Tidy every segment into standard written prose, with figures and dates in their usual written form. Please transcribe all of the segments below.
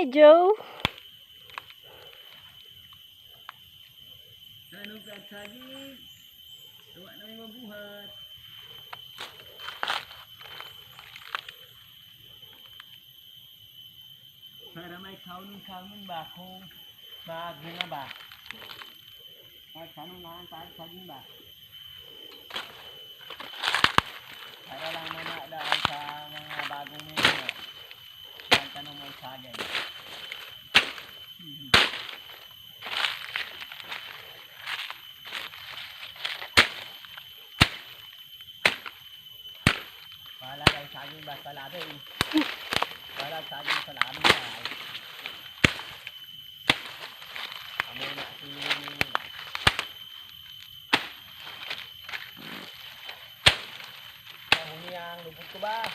Joe. Anong kagsaging? Tuwa na may mabuhat. Para may kaunong-kaunong ba kung bunga ba? At tanong na ang kagsaging ba? Para lang mana dahil sa mga bagong menu. Ang tanong mo saging. Wala kayo saging ba sa labi? Wala saging sa labi ba? Amo na si huni ang lubot ko ba?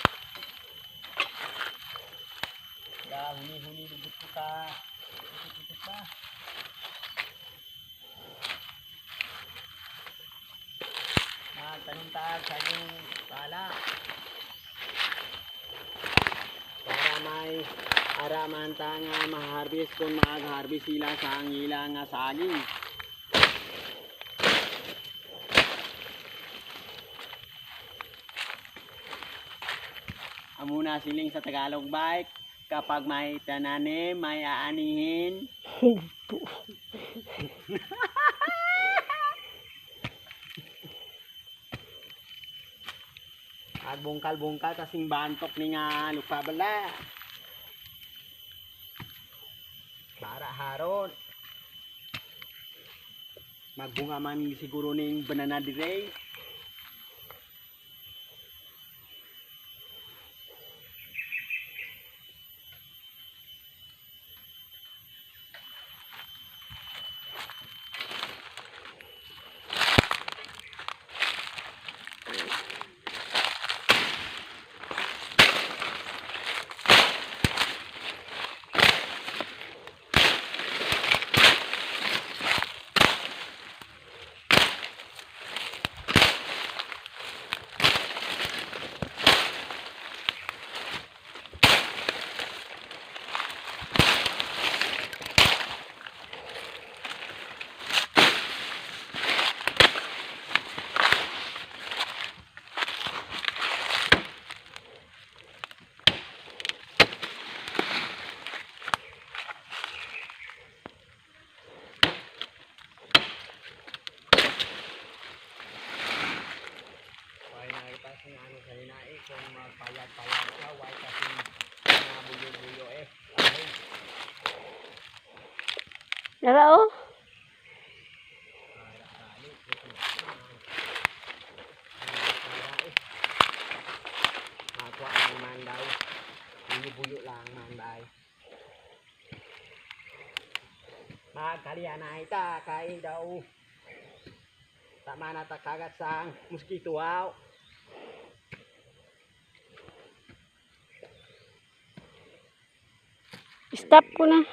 Huni lubot ko ka. Lubot ba? Tanong taag saging pala. Para may araman ta nga maharbis kung mag-harvest sila sa ang ilang saging. Amuna siling sa Tagalog bike kapag may tananim, may aanihin. At bungkal-bungkal kasing bantok ni nga lupa bala. Para haron. Magbunga man siguro ning banana dire. Kung magpayag-payag ka, why kasi nabuyo-buyo eh. Dara oh. Ako ang mandaw. Buyo-buyo lang manday. Magkalian na ita, kain daw. Tama na takagat sa mosquito wow. Stop ko na.